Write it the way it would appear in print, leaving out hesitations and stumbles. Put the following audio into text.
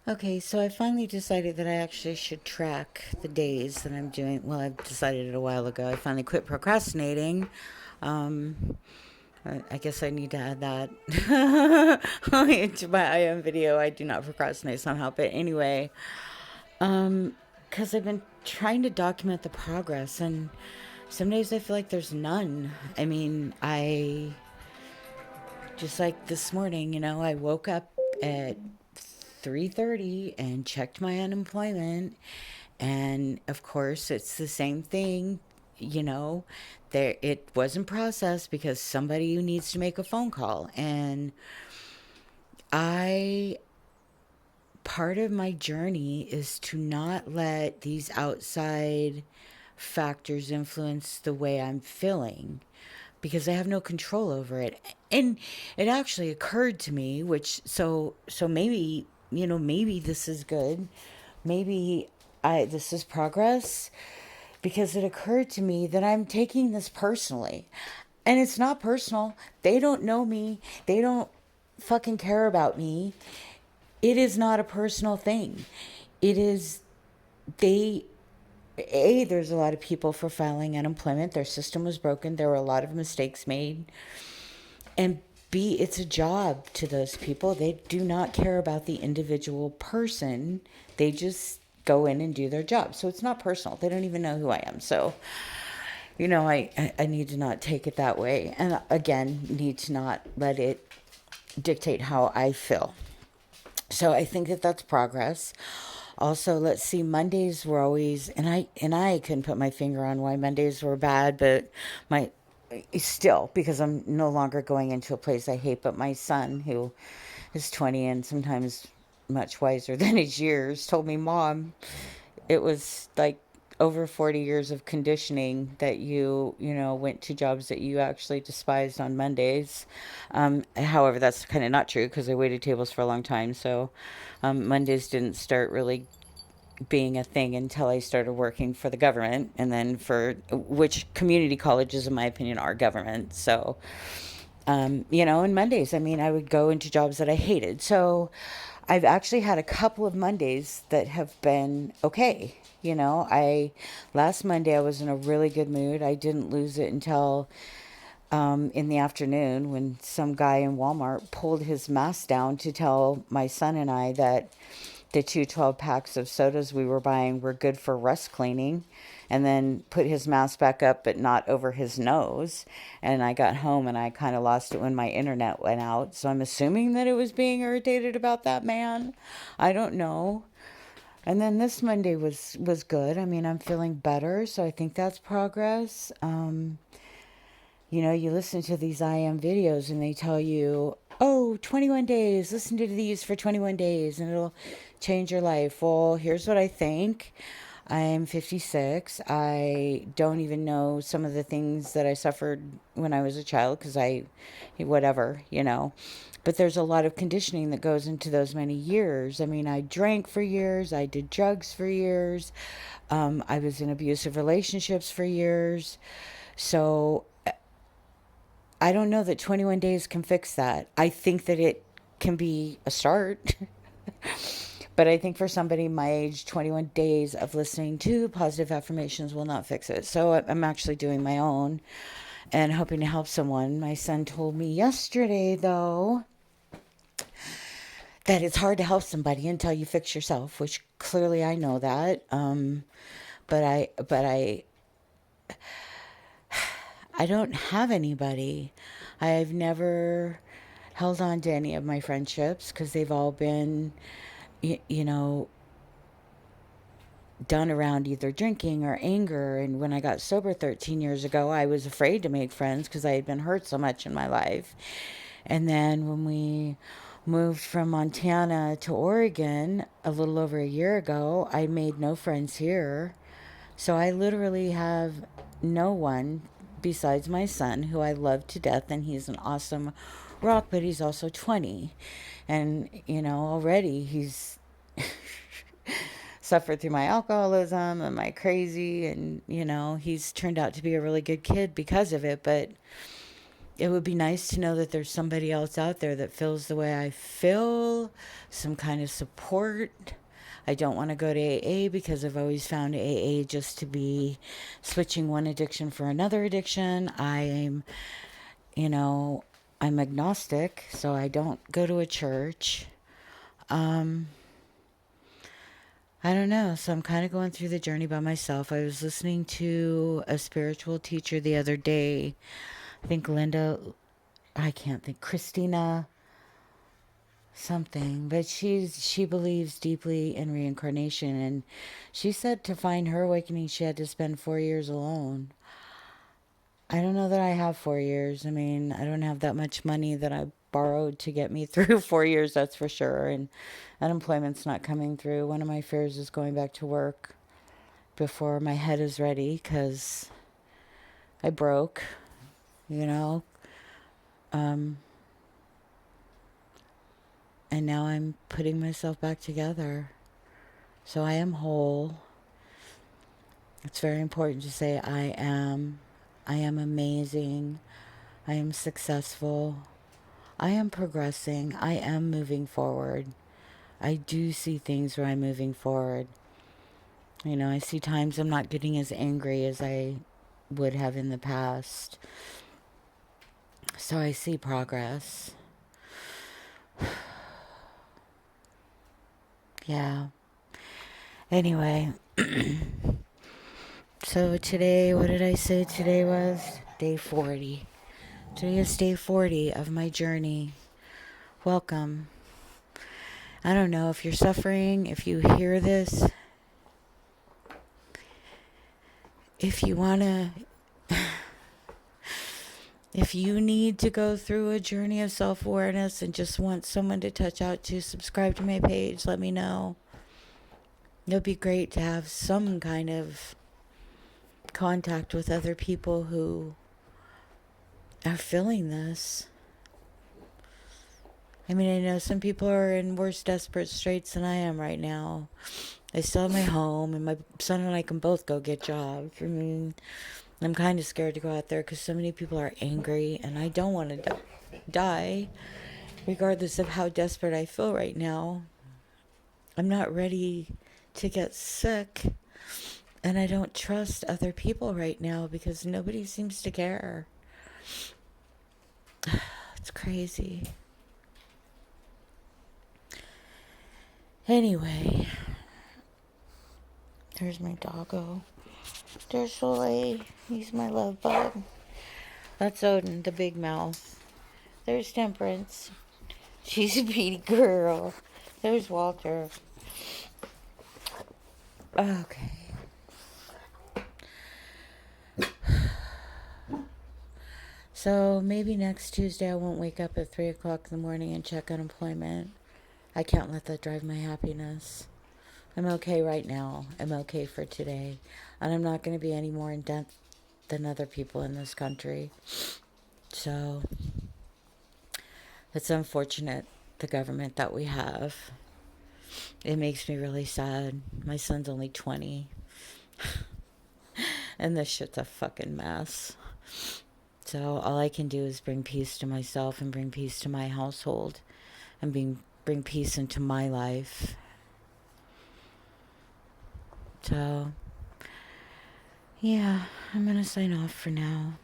Okay, so I finally decided that I actually should track the days that I'm doing. Well, I've decided it a while ago. I finally quit procrastinating. Um, I guess I need to add that into my IM video. I do not procrastinate somehow. But anyway, because I've been trying to document the progress, and some days I feel like there's none. I mean, I just like this morning, I woke up at 3:30 and checked my unemployment, and of course it's the same thing. you know there, it wasn't processed because somebody who needs to make a phone call. And I part of my journey is to not let these outside factors influence the way I'm feeling, because I have no control over it. And it actually occurred to me, which so maybe, maybe this is good. Maybe I this is progress, because it occurred to me that I'm taking this personally. And it's not personal. They don't know me. They don't fucking care about me. It is not a personal thing. It is they there's a lot of people for filing unemployment. Their system was broken. There were a lot of mistakes made. And B, it's a job to those people. They do not care about the individual person. They just go in and do their job. So it's not personal. They don't even know who I am. So, I need to not take it that way. And again, need to not let it dictate how I feel. So I think that that's progress. Also, let's see. Mondays were always, and I couldn't put my finger on why Mondays were bad, but my still, because I'm no longer going into a place I hate. But my son, who is 20 and sometimes much wiser than his years, told me, "Mom, it was like over 40 years of conditioning that you went to jobs that you actually despised on Mondays." However, that's kind of not true, because I waited tables for a long time. So Mondays didn't start really being a thing until I started working for the government, and then for which community colleges, in my opinion, are government. So, and Mondays, I mean, I would go into jobs that I hated. So I've actually had a couple of Mondays that have been okay. Last Monday I was in a really good mood. I didn't lose it until in the afternoon, when some guy in Walmart pulled his mask down to tell my son and I that the two 12 packs of sodas we were buying were good for rust cleaning, and then put his mask back up but not over his nose. And I got home and I kind of lost it when my internet went out. So I'm assuming that it was being irritated about that man. I don't know. And then this Monday was good. I mean, I'm feeling better, so I think that's progress. You listen to these IM videos and they tell you, oh, 21 days, listen to these for 21 days and it'll change your life. Well, here's what I think. I'm 56. I don't even know some of the things that I suffered when I was a child, because whatever. But there's a lot of conditioning that goes into those many years. I mean, I drank for years, I did drugs for years, I was in abusive relationships for years. So I don't know that 21 days can fix that. I think that it can be a start. But I think for somebody my age, 21 days of listening to positive affirmations will not fix it. So I'm actually doing my own and hoping to help someone. My son told me yesterday, though, that it's hard to help somebody until you fix yourself, which clearly I know that. But I don't have anybody. I've never held on to any of my friendships, because they've all been, you, you know, done around either drinking or anger. And when I got sober 13 years ago, I was afraid to make friends because I had been hurt so much in my life. And then when we moved from Montana to Oregon a little over a year ago, I made no friends here. So I literally have no one besides my son, who I love to death, and he's an awesome rock, but he's also 20. And, already he's suffered through my alcoholism and my crazy, and, he's turned out to be a really good kid because of it. But it would be nice to know that there's somebody else out there that feels the way I feel, some kind of support. I don't want to go to AA because I've always found AA just to be switching one addiction for another addiction. You know, I'm agnostic, so I don't go to a church. Um, I don't know. So I'm kind of going through the journey by myself. I was listening to a spiritual teacher the other day. I think I can't think, Christina something, but she believes deeply in reincarnation, and she said to find her awakening she had to spend 4 years alone. I don't know that I have 4 years. I mean, I don't have that much money that I borrowed to get me through 4 years, that's for sure. And unemployment's not coming through. One of my fears is going back to work before my head is ready because I broke, you know. Um, and now I'm putting myself back together. So I am whole. It's very important to say I am. I am amazing. I am successful. I am progressing. I am moving forward. I do see things where I'm moving forward. You know, I see times I'm not getting as angry as I would have in the past. So I see progress. Yeah. Anyway, so today, what did I say today was? Day 40. Today is day 40 of my journey. Welcome. I don't know if you're suffering, if you hear this, if you want to, if you need to go through a journey of self-awareness and just want someone to touch out to, subscribe to my page, let me know. It'd be great to have some kind of contact with other people who are feeling this. I mean, I know some people are in worse desperate straits than I am right now. I still have my home, and my son and I can both go get jobs. I mean, I'm kind of scared to go out there because so many people are angry, and I don't want to die, regardless of how desperate I feel right now. I'm not ready to get sick, and I don't trust other people right now because nobody seems to care. It's crazy. Anyway, there's my doggo. There's Soleil. He's my love bug. That's Odin, the big mouth. There's Temperance. She's a beady girl. There's Walter. Okay. So maybe next Tuesday I won't wake up at 3 o'clock in the morning and check unemployment. I can't let that drive my happiness. I'm okay right now. I'm okay for today. And I'm not going to be any more in debt than other people in this country. So it's unfortunate, the government that we have. It makes me really sad. My son's only 20. And this shit's a fucking mess. So all I can do is bring peace to myself and bring peace to my household and bring peace into my life. So, yeah, I'm going to sign off for now.